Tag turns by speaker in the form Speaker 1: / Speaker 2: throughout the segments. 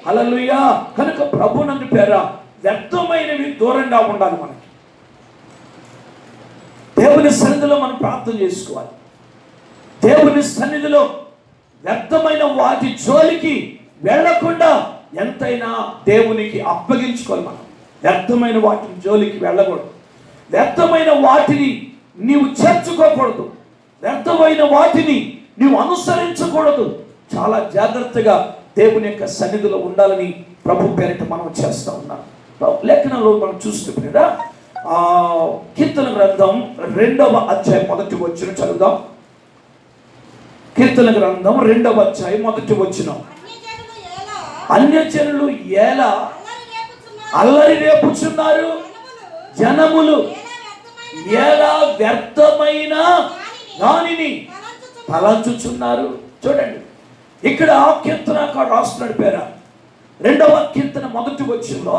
Speaker 1: హల్లెలూయా. కనుక ప్రభునందు పేర వ్యర్థమైనవి దూరంగా ఉండాలి. మనకి దేవుని సన్నిధిలో మనం ప్రార్థన చేసుకోవాలి. దేవుని సన్నిధిలో వ్యర్థమైన వాటి జోలికి వెళ్ళకుండా ఎంతైనా దేవునికి అప్పగించుకోవాలి. మనం వ్యర్థమైన వాటిని జోలికి వెళ్ళకూడదు. వ్యర్థమైన వాటిని నీవు చేర్చుకోకూడదు. వ్యర్థమైన వాటిని నీవు అనుసరించకూడదు. చాలా జాగ్రత్తగా దేవుని యొక్క సన్నిధిలో ఉండాలని ప్రభు పేరిట మనం చేస్తూ ఉన్నాం. లేఖనంలో మనం చూస్తున్నాం కదా, కీర్తన గ్రంథం 2వ అధ్యాయం 1వ వచనం చదువుదాం. కీర్తన గ్రంథం 2వ అధ్యాయం 1వ వచనం. అన్యజనులు ఎలా అల్లరి రేపుచున్నారు, జనములు ఎలా వ్యర్థమైన దానిని తలంచుచున్నారు. చూడండి, ఇక్కడ కీర్తనకారుడు రాస్తున్నాడు పేర 2వ కీర్తన 1వ వచనంలో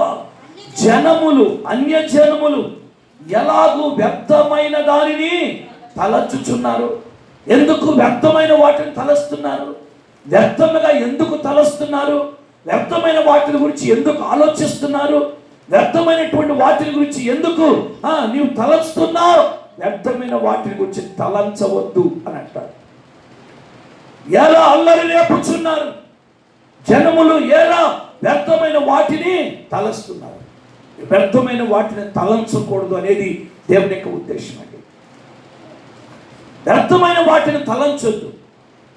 Speaker 1: జనములు, అన్యజనములు ఎలాగూ వ్యర్థమైన దానిని తలంచుచున్నారు. ఎందుకు వ్యర్థమైన వాటిని తలస్తున్నారు? వ్యర్థముగా ఎందుకు తలస్తున్నారు? వ్యర్థమైన వాటి గురించి ఎందుకు ఆలోచిస్తున్నారు? వ్యర్థమైనటువంటి వాటి గురించి ఎందుకు నీవు తలస్తున్నావు? వ్యర్థమైన వాటి గురించి తలంచవద్దు అని అంటారు. ఎలా అల్లరి రేపుచున్నారు, జనములు ఎలా వ్యర్థమైన వాటిని తలస్తున్నారు. వ్యర్థమైన వాటిని తలంచకూడదు అనేది దేవుని యొక్క ఉద్దేశం అండి. వ్యర్థమైన వాటిని తలంచొద్దు,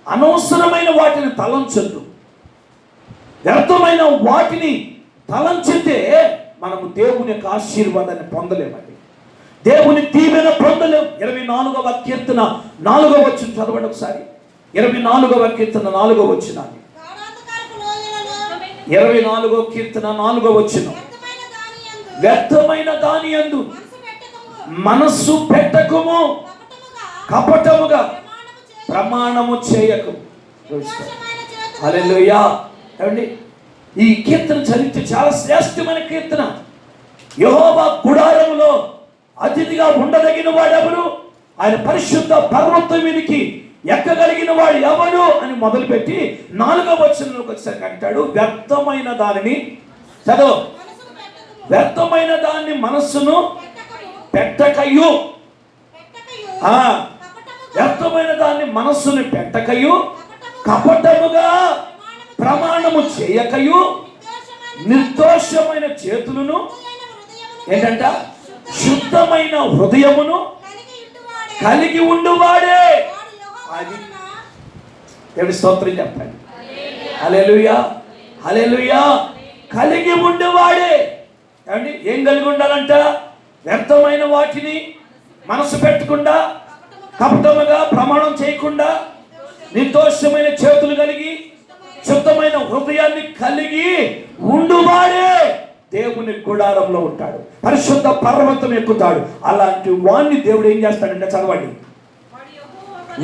Speaker 1: అనవసరమైన వాటిని తలంచొద్దు. వ్యర్థమైన వాటిని తలంచితే మనము దేవుని యొక్క ఆశీర్వాదాన్ని పొందలేమండి. దేవుని దీవెన పొందలేము. 24వ కీర్తన 4వ వచనం చదవండి ఒకసారి. 24వ కీర్తన 4వ వచనాన్ని. 24వ కీర్తన 4వ వచనం. వ్యర్థమైన దాని యందు మనస్సు పెట్టకుము, కపటముగా ప్రమాణము చేయకు. హల్లెలూయా. ఏమండి, ఈ కీర్తన చదివితే చాలా శ్రేష్టమైన కీర్తన. యెహోవా గుడారములో అతిథిగా ఉండదగిన వాడెవరు? ఆయన పరిశుద్ధ పర్వతం మీదకి ఎక్కగలిగిన వాడు ఎవరు అని మొదలుపెట్టి 4వ వచనంలోకి వచ్చేసరికి అంటాడు, వ్యర్థమైన దానిని చదువు. వ్యర్థమైన దాన్ని మనస్సును పెట్టకయు. వ్యర్థమైన దాన్ని మనస్సును పెట్టకయు, కపటముగా ప్రమాణము చేయకయు, నిర్దోషమైన చేతులను ఏంటంట శుద్ధమైన హృదయమును కలిగి ఉండువాడే. అది దేవుని స్తోత్రం చెప్పండి. హల్లెలూయా, హల్లెలూయా. కలిగి ఉండేవాడే. ఏమండి, ఏం కలిగి ఉండాలంట? వ్యర్థమైన వాటిని మనసు పెట్టకుండా, కపటముగా ప్రమాణం చేయకుండా, నిర్దోషమైన చేతులు కలిగి, శుద్ధమైన హృదయాన్ని కలిగి ఉండువాడే దేవుని గుడారంలో ఉంటాడు, పరిశుద్ధ పర్వతం ఎక్కుతాడు. అలాంటి వాణ్ణి దేవుడు ఏం చేస్తాడంటే చదవండి,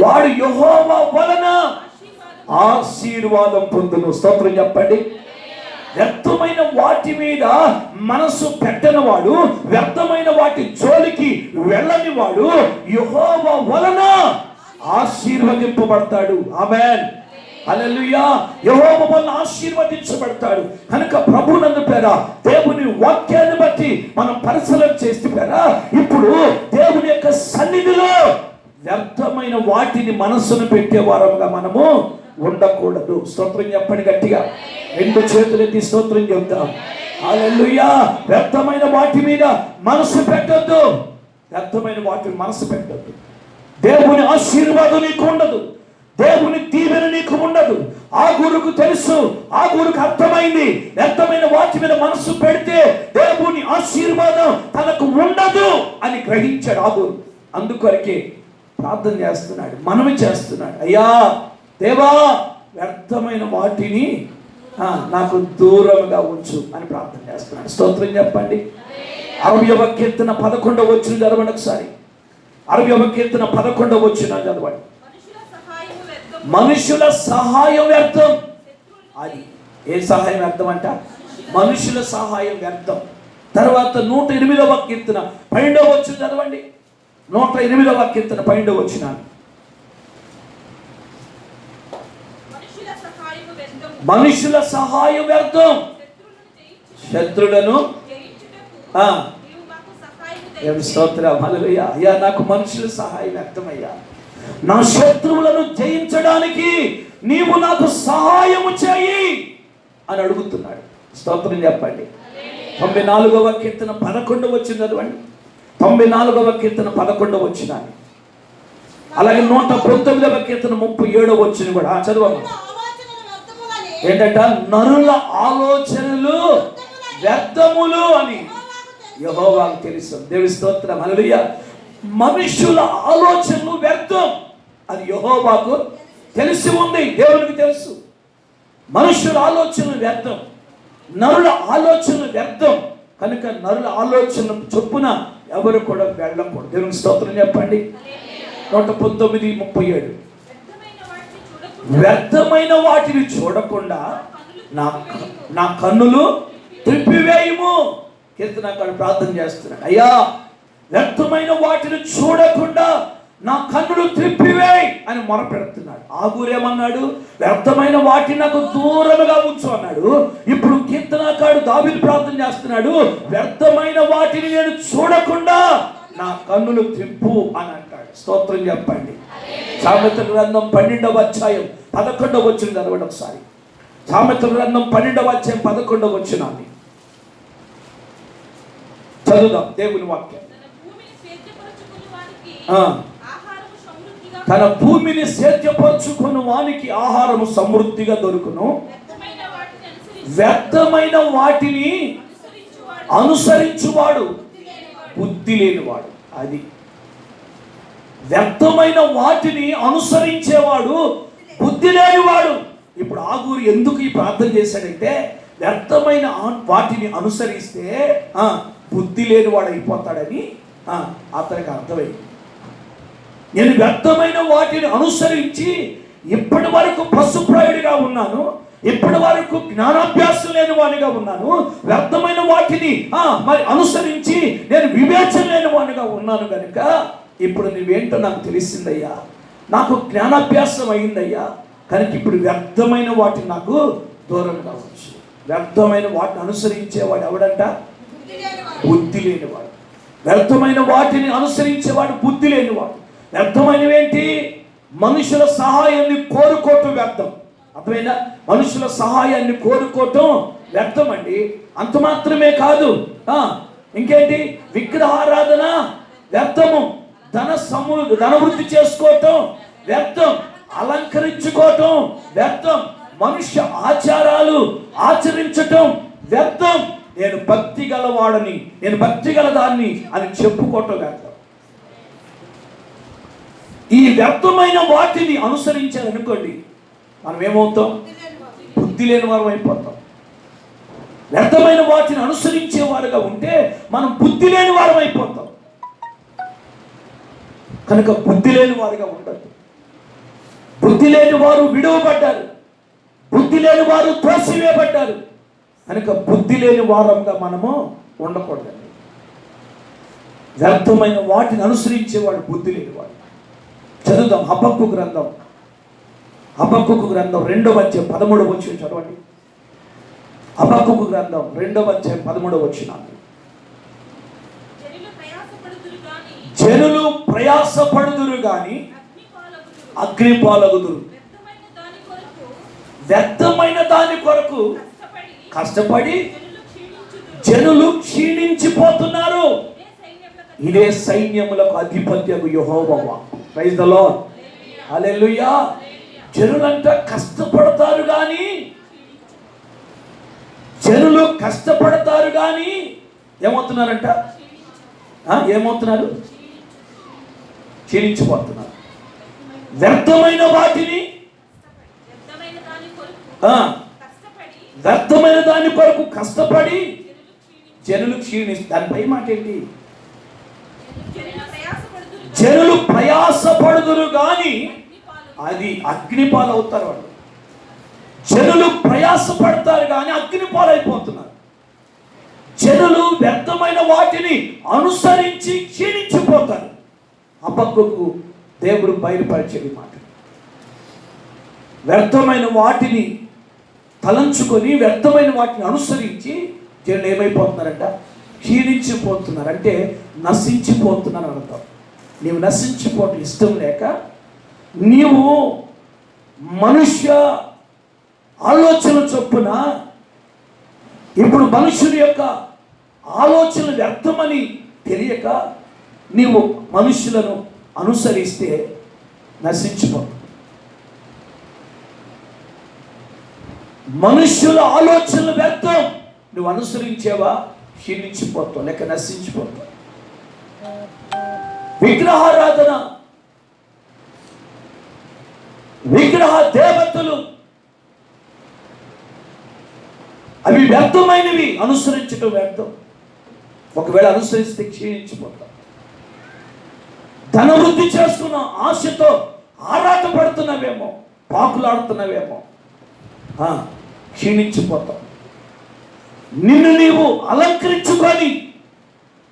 Speaker 1: వాడు యెహోవా వలన ఆశీర్వాదం పొందును. స్తోత్రం చెప్పండి. వ్యర్థమైన వాటి మీద మనసు పెట్టని వాడు, వ్యర్థమైన వాటి జోలికి వెళ్ళని వాడు యెహోవా వలన ఆశీర్వదింపబడతాడు. ఆమేన్, హల్లెలూయా. యెహోవా వలన ఆశీర్వదించబడతాడు. కనుక ప్రభునందు పేర దేవుని వాక్యాన్ని బట్టి మనం పరిశీలన చేస్తే పేర ఇప్పుడు దేవుని యొక్క సన్నిధిలో వ్యర్థమైన వాటిని మనస్సును పెట్టే వారంగా మనము ఉండకూడదు. స్తోత్రం చెప్పండి గట్టిగా. 2 చేతులు ఎత్తి స్తోత్రం చెప్తాం. హల్లెలూయా. వ్యర్థమైన వాటి మీద మనసు పెట్టొద్దు. వ్యర్థమైన వాటిని మనసు పెట్టొద్దు. దేవుని ఆశీర్వాదం నీకు ఉండదు, దేవుని దీవెన నీకు ఉండదు. ఆ గురుకు తెలుసు, ఆ గురుకు అర్థమైంది, వ్యర్థమైన వాటి మీద మనసు పెడితే దేవుని ఆశీర్వాదం తనకు ఉండదు అని గ్రహించాడు ఆ గురు. అందుకొరకే ప్రార్థన చేస్తున్నాడు, మనవి చేస్తున్నాడు, అయ్యా దేవా వ్యర్థమైన వాటిని నాకు దూరంగా ఉంచు అని ప్రార్థన చేస్తున్నాడు. స్తోత్రం చెప్పండి. 60వ కీర్తన 11వ వచనం చదవండి ఒకసారి. 60వ కీర్తన 11వ వచనం చదవండి. మనుషుల సహాయం వ్యర్థం. అది ఏ సహాయం వ్యర్థం అంట? మనుషుల సహాయం వ్యర్థం. తర్వాత 108వ కీర్తన 12వ వచనం చదవండి. 108వ కీర్తన 12వ వచనం. మనుషుల సహాయం వ్యర్థం. శత్రులను స్తోత్రం, హల్లెలూయా. అయ్యా నాకు మనుషుల సహాయం వ్యర్థమయ్యా, నా శత్రువులను జయించడానికి నీవు నాకు సహాయము చేయి అని అడుగుతున్నాడు. స్తోత్రం చెప్పండి. 94వ కీర్తన 11 వచ్చిన చదవండి. 94వ కీర్తన 11 వచ్చిన, అలాగే 119వ కీర్తన 37 వచ్చిన కూడా చదవమ్మా. ఏంటంట? నరుల ఆలోచనలు వ్యర్థములు అని యెహోవాకు తెలుసు. దేవుని స్తోత్రం, హల్లెలూయా. మనుషుల ఆలోచనలు వ్యర్థం అది యెహోవాకు తెలిసి ఉంది, దేవునికి తెలుసు. మనుషుల ఆలోచనలు వ్యర్థం, నరుల ఆలోచనలు వ్యర్థం కనుక నరుల ఆలోచన చొప్పున ఎవరు కూడా వెళ్ళకూడదు. దేవునికి స్తోత్రం చెప్పండి. 119:37 వ్యర్థమైన వాటిని చూడకుండా నా కన్నులు త్రిప్పివేయము. కీర్తనకారుడు ప్రార్థన చేస్తున్నాడు, అయ్యా వ్యర్థమైన వాటిని చూడకుండా నా కన్నులు త్రిప్పివేయి అని మొరపెడుతున్నాడు. ఆగూరేమన్నాడు? వ్యర్థమైన వాటిని నాకు దూరముగా ఉంచు అన్నాడు. ఇప్పుడు కీర్తనకారుడు దావీదు ప్రార్థన చేస్తున్నాడు, వ్యర్థమైన వాటిని నేను చూడకుండా నా కన్నులు త్రిప్పు అని అంటాడు. స్తోత్రం చెప్పండి. సామెతల గ్రంథం 12వ అధ్యాయం 11వ వచనం చదవండి ఒకసారి. సామెతల గ్రంథం 12వ అధ్యాయం 11వ వచనాన్ని చదువుదాం. దేవుని వాక్యం. తన భూమిని సేద్యపరచుకుని వానికి ఆహారము సమృద్ధిగా దొరుకును, వ్యర్థమైన వాటిని అనుసరించువాడు బుద్ధి లేనివాడు. అది వ్యర్థమైన వాటిని అనుసరించేవాడు బుద్ధి లేనివాడు. ఇప్పుడు ఆగూరు ఎందుకు ఈ ప్రార్థన చేశాడంటే, వ్యర్థమైన వాటిని అనుసరిస్తే బుద్ధి లేనివాడు అయిపోతాడని అతనికి అర్థమైంది. నేను వ్యర్థమైన వాటిని అనుసరించి ఇప్పటి వరకు పశుప్రాయుడిగా ఉన్నాను, ఇప్పటి వరకు జ్ఞానాభ్యాసం లేని వాడిగా ఉన్నాను, వ్యర్థమైన వాటిని మరి అనుసరించి నేను వివేచన లేని వాడిగా ఉన్నాను కనుక ఇప్పుడు నువ్వేంటో నాకు తెలిసిందయ్యా, నాకు జ్ఞానాభ్యాసం అయిందయ్యా కనుక ఇప్పుడు వ్యర్థమైన వాటిని నాకు దూరం కావచ్చు. వ్యర్థమైన వాటిని అనుసరించేవాడు ఎవడంట? బుద్ధి లేనివాడు. వ్యర్థమైన వాటిని అనుసరించేవాడు బుద్ధి లేనివాడు. వ్యర్థమైనవేంటి? మనుషుల సహాయాన్ని కోరుకోవటం వ్యర్థం. అర్థమైనా? మనుషుల సహాయాన్ని కోరుకోవటం వ్యర్థం అండి. అంత మాత్రమే కాదు, ఇంకేంటి? విగ్రహారాధన వ్యర్థము, ధనవృద్ధి చేసుకోవటం వ్యర్థం, అలంకరించుకోవటం వ్యర్థం, మనుష్య ఆచారాలు ఆచరించటం వ్యర్థం. నేను భక్తి గలవాడని, నేను భక్తి గలదాన్ని అని చెప్పుకోవటం వ్యర్థం. ఈ వ్యర్థమైన వాటిని అనుసరించాలనుకోండి, మనం ఏమవుతాం? బుద్ధి లేని వారు అయిపోతాం. వ్యర్థమైన వాటిని అనుసరించేవారుగా ఉంటే మనం బుద్ధి లేని వారు అయిపోతాం. కనుక బుద్ధి లేని వారుగా ఉండదు. బుద్ధి లేని వారు విడువబడ్డారు, బుద్ధి లేని వారు త్రోసివేయబడ్డారు. కనుక బుద్ధి లేని వారంగా మనము ఉండకూడదండి. వ్యర్థమైన వాటిని అనుసరించేవాడు బుద్ధి లేనివాడు. చదువుదాం హబక్కూకు గ్రంథం. హబక్కూకు గ్రంథం 2వ అధ్యాయం 13వ వచనం చదవండి. హబక్కూకు గ్రంథం 2వ అధ్యాయం 13వ వచనం. జనులు ప్రయాసపడుదురు గాని అగ్ని పాలగుదురు. వ్యర్థమైన దాని కొరకు కష్టపడి జనులు క్షీణించిపోతున్నారు. ఇదే సైన్యములకు అధిపత్యము యెహోవా. ప్రైజ్ ద లార్డ్, హల్లెలూయా. జనులంతా కష్టపడతారు కానీ, జనులు కష్టపడతారు కానీ ఏమవుతున్నారంట? ఏమవుతున్నారు? క్షీణించిపోతున్నారు. వ్యర్థమైన వాటిని, వ్యర్థమైన దాని కొరకు కష్టపడి జనులు క్షీణిస్తారు. దానిపై మాట ఏంటి? జనులు ప్రయాసపడుదురు గాని అది అగ్నిపాలు అవుతారు. వాళ్ళు జనులు ప్రయాసపడతారు కానీ అగ్నిపాలు అయిపోతున్నారు. జనులు వ్యర్థమైన వాటిని అనుసరించి క్షీణించిపోతారు. హబక్కూకు దేవుడు బయలుపరిచేది మాట. వ్యర్థమైన వాటిని తలంచుకొని వ్యర్థమైన వాటిని అనుసరించి జనులు ఏమైపోతున్నారంట? క్షీణించిపోతున్నారు. అంటే నశించిపోతున్నారు అర్థం. నీవు నశించిపోవటం ఇష్టం లేక నీవు మనుష్య ఆలోచన చొప్పున, ఇప్పుడు మనుషుని యొక్క ఆలోచన వ్యర్థమని తెలియక నీవు మనుషులను అనుసరిస్తే నశించిపోతావు. మనుష్యుల ఆలోచనలు వ్యర్థం, నువ్వు అనుసరించేవా క్షీణించిపోతావు లేక నశించిపోతావు. విగ్రహారాధన, విగ్రహ దేవతలు అవి వ్యర్థమైనవి, అనుసరించడం వ్యర్థం. ఒకవేళ అనుసరిస్తే క్షీణించిపోతాం. ధనవృద్ధి చేసుకున్న ఆశతో ఆరాట పడుతున్నావేమో, పాకులాడుతున్నావేమో, క్షీణించిపోతాం. నిన్ను నీవు అలంకరించుకొని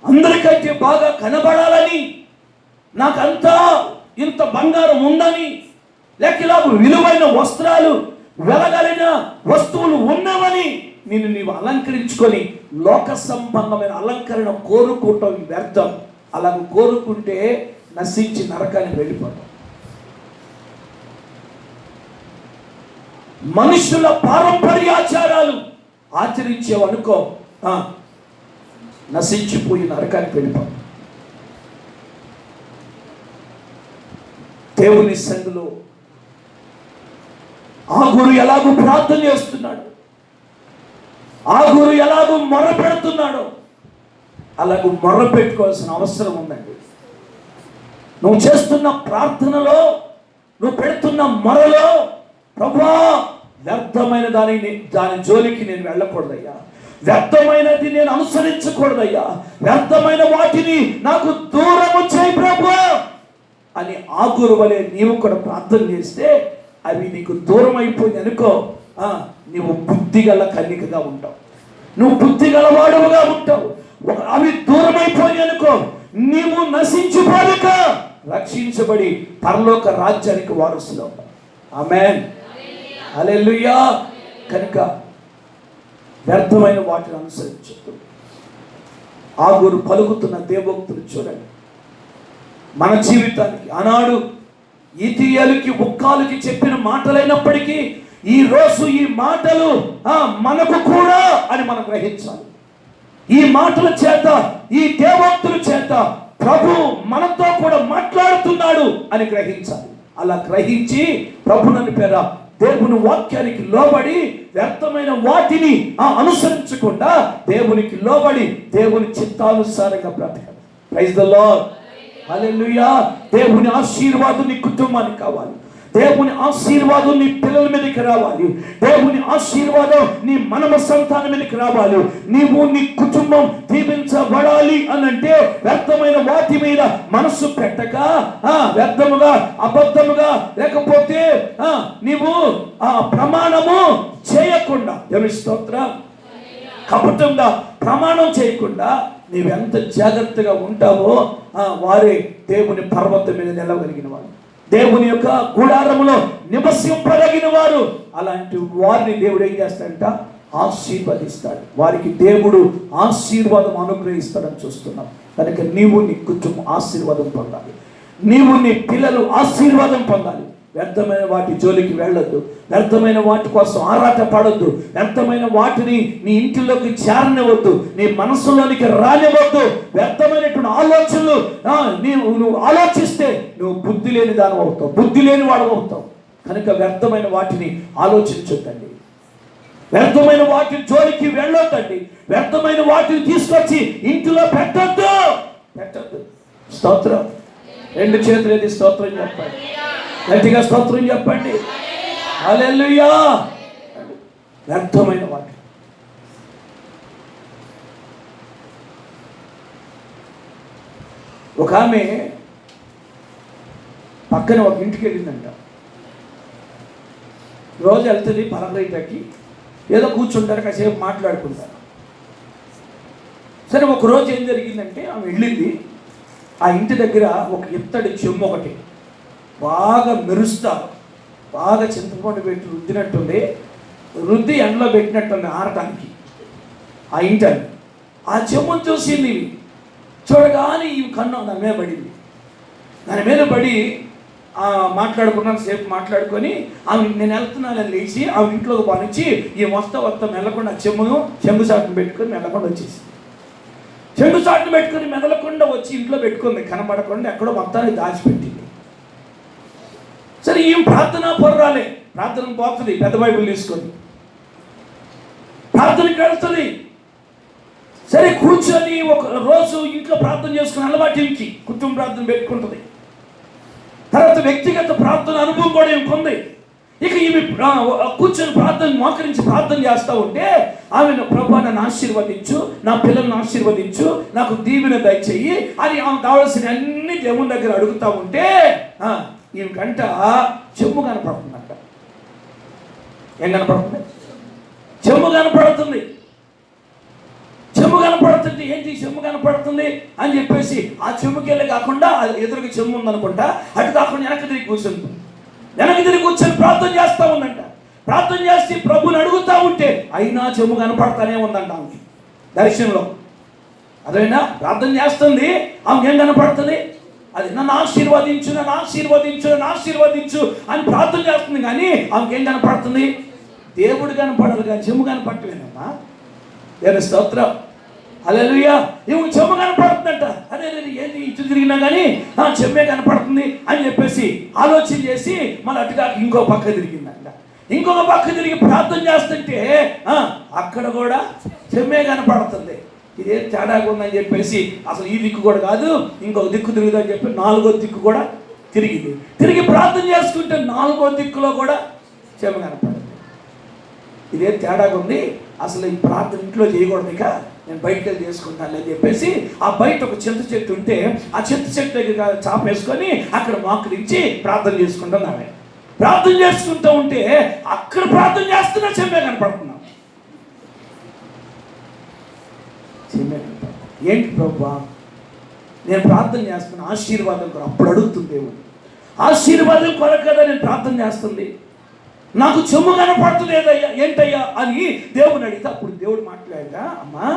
Speaker 1: అందరికంటే బాగా కనబడాలని, నాకంతా ఇంత బంగారం ఉందని, లేక ఇలా విలువైన వస్త్రాలు, వెలగలిగిన వస్తువులు ఉన్నవని నిన్ను నీవు అలంకరించుకొని లోక సంబంధమైన అలంకరణ కోరుకోవటం వ్యర్థం. అలా కోరుకుంటే నశించి నరకానికి వెళ్ళిపోతాం. మనుషుల పారంపర్యాచారాలు ఆచరించేవనుకో, నశించిపోయి నరకానికి వెళ్ళిపోతాం. దేవుని సంఘంలో ఆ గురు ఎలాగూ ప్రార్థన చేస్తున్నాడు, ఆ గురు ఎలాగూ మొర్ర పెడుతున్నాడో అలాగూ మొర్ర పెట్టుకోవాల్సిన అవసరం ఉందండి. నువ్వు చేస్తున్న ప్రార్థనలో, నువ్వు పెడుతున్న మొరలో, ప్రభువా వ్యర్థమైన దాని జోలికి నేను వెళ్ళకూడదయ్యా, వ్యర్థమైనది నేను అనుసరించకూడదయ్యా, వ్యర్థమైన వాటిని నాకు దూరము చేయి ప్రభువా అని ఆ గురు వలె నీవు కూడా ప్రార్థన చేస్తే అవి నీకు దూరం అయిపోయింది అనుకో, నువ్వు బుద్ధిగల కన్నికగా ఉంటావు, నువ్వు బుద్ధిగల వాడువుగా ఉంటావు. అవి దూరం అయిపోయి అనుకో, నీవు నశించిపోలేక రక్షించబడి పరలోక రాజ్యానికి వారసులు. ఆమేన్, హల్లెలూయా. కనుక వ్యర్థమైన వాటిని అనుసరించు. ఆ గురు పలుకుతున్న దేవోక్తులు చూడండి. మన జీవితానికి ఆనాడు ఇతియలకి ఉక్కాలకి చెప్పిన మాటలైనప్పటికీ ఈ రోజు ఈ మాటలు మనకు కూడా అని మనం గ్రహించాలి. ఈ మాటల చేత, ఈ దేవోక్తుల చేత ప్రభు మనతో కూడా మాట్లాడుతున్నాడు అని గ్రహించాలి. అలా గ్రహించి ప్రభునని పేర దేవుని వాక్యానికి లోబడి వ్యర్థమైన వాటిని అనుసరించకుండా దేవునికి లోబడి దేవుని చిత్తానుసారంగా బ్రతకాలి. ప్రైజ్ ది లార్డ్, హల్లెలూయా. దేవుని ఆశీర్వాదం నీ కుటుంబానికి కావాలి, దేవుని ఆశీర్వాదం నీ పిల్లల మీదకి రావాలి, దేవుని ఆశీర్వాదం నీ మనమ సంతానం మీదకి రావాలి. నీవు నీ కుటుంబం దీవించబడాలి అనంటే వ్యర్థమైన వాటి మీద మనసు పెట్టక, వ్యర్థముగా అబద్ధముగా లేకపోతే నీవు ప్రమాణము చేయకుండా, దేవుని స్తోత్రం, కపటంగా ప్రమాణం చేయకుండా నీవెంత జాగ్రత్తగా ఉంటావో వారే దేవుని పర్వతం మీద నిలవగలిగిన వారు, దేవుని యొక్క గుడారములో నివసింపదగిన వారు. అలాంటి వారిని దేవుడు ఏం చేస్తాడంట? ఆశీర్వదిస్తాడు. వారికి దేవుడు ఆశీర్వాదం అనుగ్రహిస్తాడని చూస్తున్నాం. కనుక నీవు నీ కుటుంబం ఆశీర్వాదం పొందాలి, నీవు నీ పిల్లలు ఆశీర్వాదం పొందాలి. వ్యర్థమైన వాటి జోలికి వెళ్ళొద్దు, వ్యర్థమైన వాటి కోసం ఆరాట పడొద్దు, వ్యర్థమైన వాటిని నీ ఇంటిలోకి చేరనివ్వద్దు, నీ మనసులోనికి రానివ్వద్దు. వ్యర్థమైనటువంటి ఆలోచనలు నువ్వు ఆలోచిస్తే నువ్వు బుద్ధి లేని దాని అవుతావు, బుద్ధి లేని వాడు అవుతావు. కనుక వ్యర్థమైన వాటిని ఆలోచించొద్దండి, వ్యర్థమైన వాటి జోలికి వెళ్ళొద్దండి, వ్యర్థమైన వాటిని తీసుకొచ్చి ఇంటిలో పెట్టొద్దు. స్తోత్రం. రెండు చేతులు ఎత్తి స్తోత్రం చెప్పండి, గట్టిగా స్తోత్రం చెప్పండి. హల్లెలూయా. వ్యర్థమైన వాటి, ఒక ఆమె పక్కన ఒక ఇంటికి వెళ్ళిందంట. రోజు వెళ్తుంది పరగైటకి, ఏదో కూర్చుంటారు, కాసేపు మాట్లాడుకుంటారు. సరే ఒకరోజు ఏం జరిగిందంటే ఆమె వెళ్ళింది, ఆ ఇంటి దగ్గర ఒక ఇత్తడి చెమ్ము ఒకటి బాగా మెరుస్తా, బాగా చింతపండు పెట్టి రుద్దినట్టుంది, రుద్ది ఎండలో పెట్టినట్టుంది ఆరటానికి ఆ ఇంటని. ఆ చెమ్మును చూసింది, చూడగానే ఈ కన్ను దాని మీద పడింది. దాని మీద పడి మాట్లాడుకున్నాను, సేపు మాట్లాడుకొని ఆమె నేను వెళ్తున్నానని లేచి ఆమె ఇంట్లోకి పనిచ్చి ఈ వస్తా మెల్లకుండా చెంగు చాటును పెట్టుకొని మెల్లకుండా వచ్చేసి, చెంగు చాటును పెట్టుకొని మెదలకుండా వచ్చి ఇంట్లో పెట్టుకుంది, కనబడకుండా ఎక్కడో మొత్తాన్ని దాచిపెట్టింది. సరే ఈమె ప్రార్థన పొర్రాలే, ప్రార్థనకు పోతుంది, పెద్ద బైబిల్ తీసుకొని ప్రార్థనకి వెళ్తుంది. సరే కూర్చొని ఒక రోజు ఇంట్లో ప్రార్థన చేసుకుని అలవాటు ఇంకి కుటుంబ ప్రార్థన పెట్టుకుంటుంది. తర్వాత వ్యక్తిగత ప్రార్థన అనుభవం కూడా ఇంకొంది. ఇక ఈమె కూర్చొని మోకరించి ప్రార్థన చేస్తూ ఉంటే ఆమెను ప్రభు నన్ను ఆశీర్వదించు, నా పిల్లల్ని ఆశీర్వదించు, నాకు దీవెన దయచేయి అని ఆమె కావాల్సిన అన్ని దేవుని దగ్గర అడుగుతూ ఉంటే ఈమె కంట చెమ్ము కనపడుతుందంట. ఏం కనపడుతుంది? చెమ్ము కనపడుతుంది. చెమ్ము కనపడుతుంది. ఏంటి చెమ్ము కనపడుతుంది అని చెప్పేసి ఆ చెమ్ముకెళ్ళి కాకుండా ఎదురుగా చెమ్ము ఉందనుకుంటా, అటు కాకుండా వెనక్కి తిరిగి కూర్చుంది. వెనక్కి తిరిగి కూర్చొని ప్రార్థన చేస్తూ ఉందంట. ప్రార్థన చేసి ప్రభుని అడుగుతూ ఉంటే అయినా చెమ్ము కనపడతానే ఉందంట ఆమెకి దర్శనంలో. అదేనా ప్రార్థన చేస్తుంది, ఆమెకి ఏం కనపడుతుంది? అది నన్ను ఆశీర్వదించు, నన్ను ఆశీర్వదించు, నన్ను ఆశీర్వదించు అని ప్రార్థన చేస్తుంది. కానీ ఆమెకి ఏం కనపడుతుంది? దేవుడు కనపడదు కానీ చెమ్ము కనపడలేదమ్మా. దేవుని స్తోత్రం, హల్లెలూయా. ఇవి చెమ్ము కనపడుతుందంట. అదే ఏంటి ఇటు తిరిగినా కానీ చెమ్మే కనపడుతుంది అని చెప్పేసి ఆలోచన చేసి మళ్ళీ అటుగా ఇంకో పక్క తిరిగిందంట. ఇంకొక పక్క తిరిగి ప్రార్థన చేస్తుంటే అక్కడ కూడా చెమ్మే కనపడుతుంది. ఇదేం తేడాగా ఉందని చెప్పేసి అసలు ఈ దిక్కు కూడా కాదు, ఇంకొక దిక్కు తిరుగుదని చెప్పి నాలుగో దిక్కు కూడా తిరిగింది. తిరిగి ప్రార్థన చేసుకుంటే నాలుగో దిక్కులో కూడా చెమ్మ కనపడింది. ఇదేం తేడాగా ఉంది, అసలు ఈ ప్రార్థన ఇంట్లో చేయకూడదు, ఇక నేను బయటకు వెళ్ళి చేసుకుంటాను అని చెప్పేసి ఆ బయట ఒక చింత చెట్టు ఉంటే ఆ చింత చెట్టు దగ్గర చాప వేసుకొని అక్కడ మోకరించి ప్రార్థన చేసుకుంటాను. ఆమె ప్రార్థన చేసుకుంటూ ఉంటే అక్కడ ప్రార్థన చేస్తున్నా చెమ్మే కనపడుతున్నాం. చెమ్మే కనపడుతుంది. ఏంటి ప్రభువా నేను ప్రార్థన చేస్తున్నా ఆశీర్వాదం కొరకు. అప్పుడు అడుగుతుంది దేవుడు, ఆశీర్వాదం కొరకు కదా నేను ప్రార్థన చేస్తుంది, నాకు చెమ్ము కనపడుతుంది ఏదయ్యా ఏంటయ్యా అని దేవుని అడిగితే అప్పుడు దేవుడు మాట్లాడగా, అమ్మా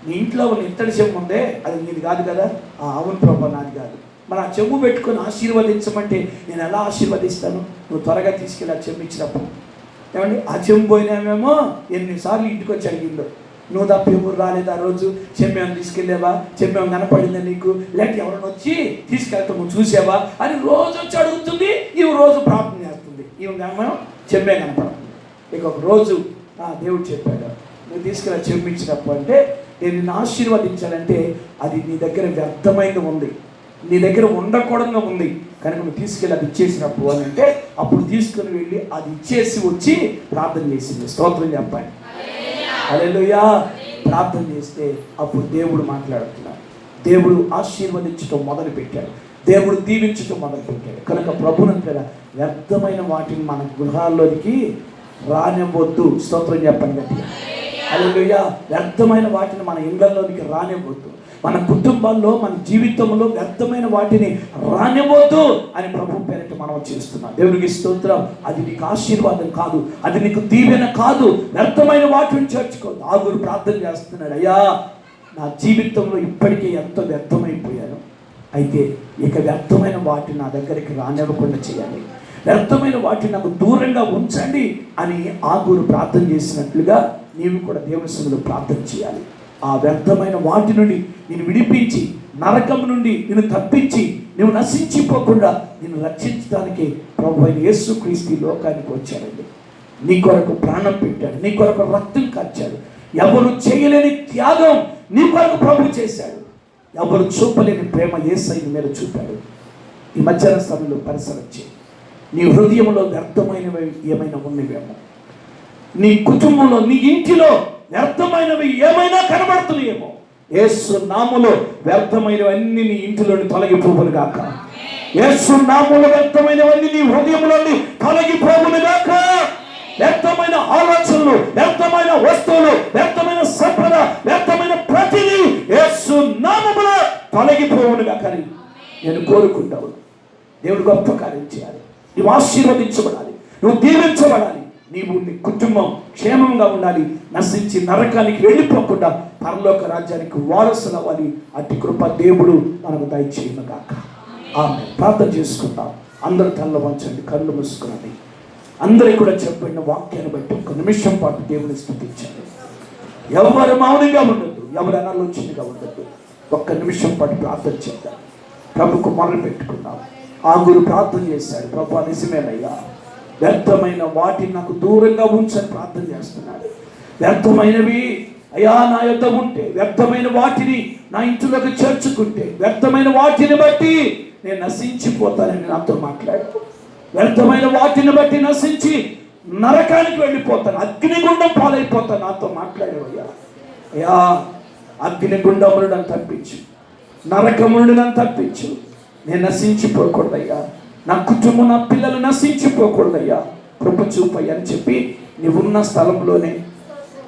Speaker 1: నీ ఇంట్లో ఉన్న ఇత్తడి చెమ్ము ఉందే అది నీది కాదు కదా. అవును ప్రభు నాది కాదు. మరి ఆ చెమ్ము పెట్టుకొని ఆశీర్వదించమంటే నేను ఎలా ఆశీర్వదిస్తాను? నువ్వు త్వరగా తీసుకెళ్ళి ఆ చెమ్ము ఇచ్చినప్పుడు. ఏమండి ఆ చెమ్ము పోయినామేమో ఎన్నిసార్లు ఇంటికి వచ్చి అడిగిందో, నువ్వు తప్ప ఎవరు రాలేదు ఆ రోజు, చెమ్మేమని తీసుకెళ్ళావా, చెమ్మేమో కనపడిందా నీకు, లేకపోతే ఎవరైనా వచ్చి తీసుకెళ్తా నువ్వు చూసావా అని రోజు వచ్చి అడుగుతుంది. ఇవి రోజు ప్రార్థన చేస్తుంది. ఇవి మనం చెమ్మే కనపడుతుంది. ఇక ఒక రోజు దేవుడు చెప్పాడు, నువ్వు తీసుకెళ్ళి చెమ్ము ఇచ్చినప్పుడు అంటే నేను నిన్ను ఆశీర్వదించాలంటే అది నీ దగ్గర వ్యర్థమైనది ఉంది, నీ దగ్గర ఉండకూడదుగా ఉంది కనుక నువ్వు తీసుకెళ్ళి అది ఇచ్చేసినప్పుడు అని అంటే అప్పుడు తీసుకుని వెళ్ళి అది ఇచ్చేసి వచ్చి ప్రార్థన చేసింది. స్తోత్రం చెప్పండి, హల్లెలూయా. ప్రార్థన చేస్తే అప్పుడు దేవుడు మాట్లాడుతున్నాడు. దేవుడు ఆశీర్వదించడం మొదలు పెట్టాడు, దేవుడు దీవించడం మొదలు పెట్టాడు. కనుక ప్రభునంతట వ్యర్థమైన వాటిని మన గృహాల్లోనికి రానివ్వద్దు. స్తోత్రం చెప్పండి గట్టిగా, హల్లెలూయా. వ్యర్థమైన వాటిని మన ఇళ్లలోనికి రానివ్వద్దు, మన కుటుంబాల్లో మన జీవితంలో వ్యర్థమైన వాటిని రానివ్వద్దు అని ప్రభు పేరిట మనం చేస్తున్నాం. దేవునికి స్తోత్రం. అది నీకు ఆశీర్వాదం కాదు, అది నీకు దీవెన కాదు. వ్యర్థమైన వాటిని చేర్చుకోవద్దు. ఆగురు ప్రార్థన చేస్తున్నాడు, అయ్యా నా జీవితంలో ఇప్పటికే ఎంతో వ్యర్థమైపోయాను, అయితే ఇక వ్యర్థమైన వాటిని నా దగ్గరికి రానివ్వకుండా చేయాలి, వ్యర్థమైన వాటిని నాకు దూరంగా ఉంచండి అని ఆగురు ప్రార్థన చేసినట్లుగా నీవు కూడా దేవుని సన్నిధిలో ప్రార్థన చేయాలి. ఆ వ్యర్థమైన వాటి నుండి నేను విడిపించి, నరకం నుండి నేను తప్పించి, నువ్వు నశించిపోకుండా నేను రక్షించడానికి ప్రభు అయిన యేసుక్రీస్తు లోకానికి వచ్చాడండి. నీ కొరకు ప్రాణం పెట్టాడు, నీ కొరకు రక్తం కార్చాడు. ఎవరు చేయలేని త్యాగం నీ కొరకు ప్రభు చేశాడు. ఎవరు చూపలేని ప్రేమ యేసయ్య మీద చూపాడు. ఈ మధ్యాహ్న సమయంలో పరిశీలించి నీ హృదయంలో వ్యర్థమైనవి ఏమైనా ఉన్నవేమో, నీ కుటుంబంలో నీ ఇంటిలో వ్యర్థమైనవి ఏమైనా కనబడుతున్నాయేమో, యేసు నామములో వ్యర్థమైనవన్నీ నీ ఇంటిలోని తొలగిపోవును గాక. యేసు నామములో వ్యర్థమైనవన్నీ నీ హృదయంలోని తొలగిపోవును గాక. వ్యర్థమైన ఆలోచనలు, వ్యర్థమైన వస్తువులు, వ్యర్థమైన సంపద, వ్యర్థమైన ప్రతిదీ యేసు నామములో తొలగిపోవును గాక అని నేను కోరుకుంటాను. దేవుడు గొప్ప కార్యం చేయాలి. నువ్వు ఆశీర్వదించబడాలి, నువ్వు దీవించబడాలి. నీవు నీ కుటుంబం క్షేమంగా ఉండాలి, నశించి నరకానికి వెళ్ళిపోకుండా పరలోక రాజ్యానికి వారసులు అవ్వాలి. అట్టి కృప దేవుడు మనకు దయచేయును గాక. ఆమె ప్రార్థన చేసుకుందాం. అందరూ తల్ల వంచండి, కళ్ళు మూసుకునండి. అందరూ కూడా చెప్పిన వాక్యాన్ని బట్టి ఒక నిమిషం పాటు దేవుని స్తుతించండి. ఎవరు మౌనంగా ఉండద్దు, ఎవరు అనాలోచనగా ఉండద్దు. ఒక్క నిమిషం పాటు ప్రార్థన చేద్దాం. ప్రభుకు మొదలు పెట్టుకుందాం. ఆగురు ప్రార్థన చేశాడు, ప్రభు నిజమేనయ్యా, వ్యర్థమైన వాటిని నాకు దూరంగా ఉంచని ప్రార్థన చేస్తున్నాడు. వ్యర్థమైనవి అయ్యా నా యొద్ద ఉంటే, వ్యర్థమైన వాటిని నా ఇంటిలోకి చేర్చుకుంటే, వ్యర్థమైన వాటిని బట్టి నేను నశించిపోతానని నాతో మాట్లాడు. వ్యర్థమైన వాటిని బట్టి నశించి నరకానికి వెళ్ళిపోతాను, అగ్నిగుండం పాలైపోతాను నాతో మాట్లాడేవయ్యా. అయ్యా అగ్నిగుండమును నన్ను తప్పించు, నరకమును నన్ను తప్పించు. నేను నశించిపోకూడదయ్యా, నా కుటుంబం నా పిల్లలు నశించిపోకూడదయ్యా, కృప చూపయ్యా అని చెప్పి నీవున్న స్థలంలోనే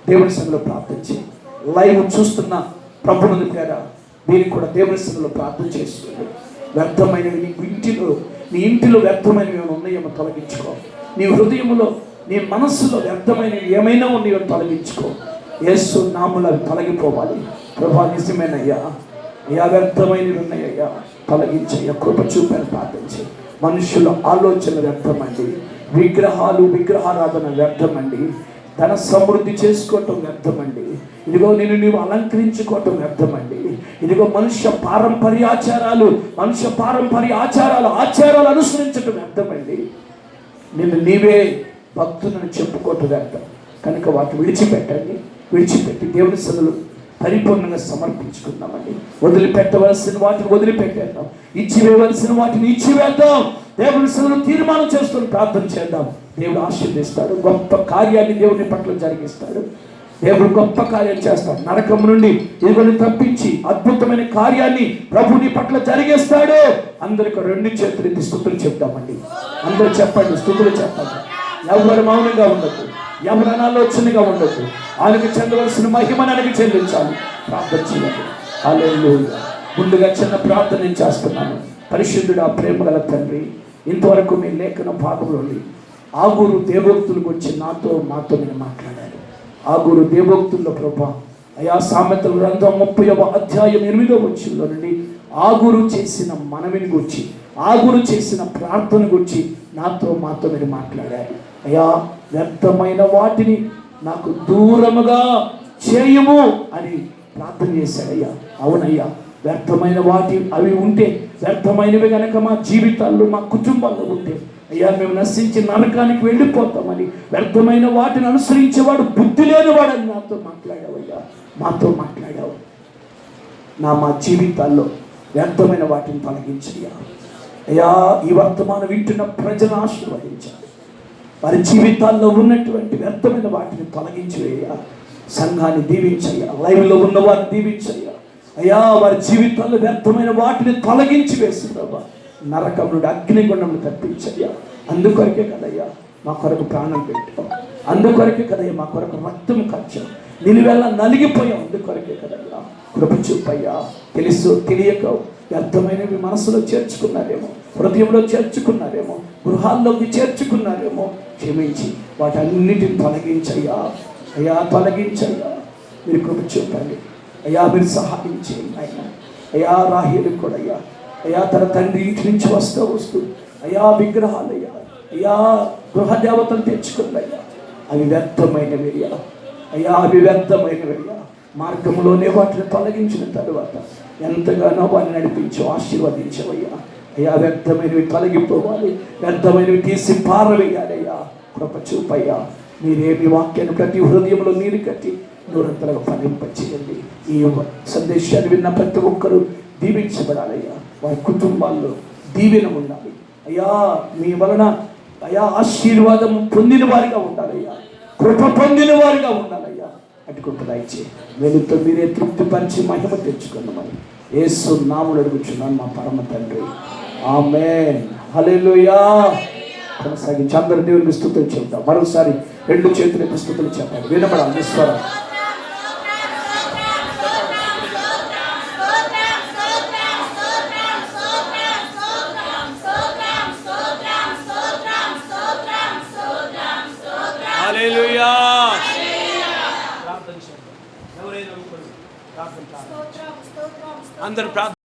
Speaker 1: దేవుని సన్నిధిలో ప్రార్థించి, లైవ్ చూస్తున్న ప్రభువుని పేర దీనికి కూడా దేవుని సన్నిధిలో ప్రార్థన చేస్తుంది. వ్యర్థమైనవి నీ ఇంటిలో వ్యర్థమైనవి ఏమైనా ఉన్నాయేమో తొలగించుకో. నీ హృదయంలో నీ మనస్సులో వ్యర్థమైనవి ఏమైనా ఉన్నాయో తొలగించుకో. యేసు నామములో అవి తొలగిపోవాలి. ప్రభా నిజమేనయ్యా, అయ్యా వ్యర్థమైనవి ఉన్నాయ్యా, తొలగించయ్యా, కృప చూపని ప్రార్థించి. మనుషుల ఆలోచన వ్యర్థమండి, విగ్రహారాధన వ్యర్థమండి, ధన సమృద్ధి చేసుకోవటం వ్యర్థమండి, ఇదిగో నీవు అలంకరించుకోవటం వ్యర్థమండి, ఇదిగో మనుష్య పారంపర్య ఆచారాలు అనుసరించటం వ్యర్థమండి. నీవే భక్తులను చెప్పుకోవటం వ్యర్థం. కనుక వాటిని విడిచిపెట్టి దేవుని సన్నిధిలో పరిపూర్ణంగా సమర్పించుకుందామండి. వదిలిపెట్టవలసిన వాటిని వదిలిపెట్టేద్దాం, ఇచ్చివేయవలసిన వాటిని ఇచ్చివేద్దాం. దేవుని సన్నిధిలో తీర్మానం చేసుకొని ప్రార్థన చేద్దాం. దేవుడు ఆశీర్వదిస్తాడు, గొప్ప కార్యాన్ని దేవుని పట్ల జరిగిస్తాడు. దేవుడు గొప్ప కార్యం చేస్తాడు. నరకం నుండి ఇదిగోని తప్పించి అద్భుతమైన కార్యాన్ని ప్రభుని పట్ల జరిగేస్తాడు. అందరికి 2 చేతులు ఎత్తి స్తుతులు చెప్తామండి. అందరూ చెప్పండి, స్తుతులు చెప్పండి. ఎవరు మౌనంగా ఉండదు, ఎవరు అనాలోచనగా ఉండదు. ఆయనకు చెందవలసిన మహిమను ఆయనకు చెల్లించాలి. ప్రార్థన చేయాలి. హల్లెలూయా. ముందుగా చిన్న ప్రార్థన నేను చేస్తున్నాను. పరిశుద్ధుడా, ప్రేమగల తండ్రి, ఇంతవరకు మీ లేఖన భాగంలోని ఆగూరు దేవోక్తులకు వచ్చి మాతో నేను మాట్లాడాను. ఆగూరు దేవోక్తుల్లో ప్రభా అయా సామెతల గ్రంథం 30వ అధ్యాయం 8వ వచనంలో నుండి ఆగూరు చేసిన మనవిని గురించి, ఆగూరు చేసిన ప్రార్థన గురించి మాతో మీరు మాట్లాడారు. అయా వ్యర్థమైన వాటిని నాకు దూరముగా చేయము అని ప్రార్థన చేశాడయ్యా. అవునయ్యా, వ్యర్థమైన వాటి అవి ఉంటే, వ్యర్థమైనవి కనుక మా జీవితాల్లో మా కుటుంబాల్లో ఉంటే అయ్యా మేము నశించి నరకానికి వెళ్ళిపోతామని, వ్యర్థమైన వాటిని అనుసరించేవాడు బుద్ధి లేనివాడని మాతో మాట్లాడావు. మా జీవితాల్లో వ్యర్థమైన వాటిని తొలగించయ్యా. అయ్యా ఈ వర్తమానం వింటున్న ప్రజలను ఆశీర్వదించాలి. వారి జీవితాల్లో ఉన్నటువంటి వ్యర్థమైన వాటిని తొలగించయ్యా. సంఘాన్ని దీవించయ్యా, లైవ్లో ఉన్న వారిని దీవించయ్యా. అయ్యా వారి జీవితాల్లో వ్యర్థమైన వాటిని తొలగించి వేసి ప్రభా నరకం నుండి అగ్నిగుండములు తప్పించయ్యా. అందుకొరకే కదయ్యా మా కొరకు ప్రాణం పెట్టాం, అందుకొరకే కదయ్యా మా కొరకు రక్తం ఖర్చాం, నిలువెల్లా నలిగిపోయాం. అందుకొరకే కదయ్యా కృప చూపయ్యా. తెలుసు తెలియక వ్యర్థమైనవి మనసులో చేర్చుకున్నారేమో, హృదయంలో చేర్చుకున్నారేమో, గృహాల్లోకి చేర్చుకున్నారేమో. క్షమించి వాటన్నిటిని తొలగించయ్యా. అయ్యా తొలగించయ్యా, మీరు కృప చూపండి అయ్యా, మీరు సహాయం చేయండి ఆయన. అయ్యా రాహేలుకు కూడా అయ్యా తన తండ్రి ఇంటి నుంచి వస్తూ అయ్యా విగ్రహాలయ్యా, అయ్యా గృహ దేవతలు తెచ్చుకుందయ్యా. అవి వ్యర్థమైనవి అయ్యా, అవి వ్యర్థమైనవయ్యా. మార్గంలోనే వాటిని తొలగించిన తరువాత ఎంతగానో వారిని నడిపించు, ఆశీర్వదించవయ్యా. అయ్యా వ్యర్థమైనవి తొలగిపోవాలి, వ్యర్థమైనవి తీసి పారవేయాలయ్యా. కృప చూపయ్యా. మీరేమి వాక్యాన్ని ప్రతి హృదయంలో నీరు కట్టి నూరంతలుగా ఫలింపచేయండి. ఈ సందేశాన్ని విన్న ప్రతి ఒక్కరూ దీవించబడాలయ్యా. వారి కుటుంబాల్లో దీవెన ఉండాలి అయ్యా. మీ వలన అయ్యా ఆశీర్వాదం పొందిన వారిగా ఉండాలయ్యా, కృప పొందిన వారిగా ఉండాలయ్యా. అటు కృప దయచేయి. వెలుగుతో మీరే తృప్తిపరిచి మహిమ తెచ్చుకున్నామని యేసు నామములో అడుగుచున్నాను మా పరమ తండ్రి, ఆమేన్. హల్లెలూయా. కొనసాగించి అందరూ దేవునికి స్తుతులు చెప్తాం. మరోసారి 2 చేతులకి స్తుతులు చెప్పాలి, వినబడాలి స్వరం.
Speaker 2: హల్లెలూయా. ప్రార్థన చేద్దాం. ఎవరైనా ఒకరు ప్రార్థన చేద్దాం. అందరూ ప్రార్థన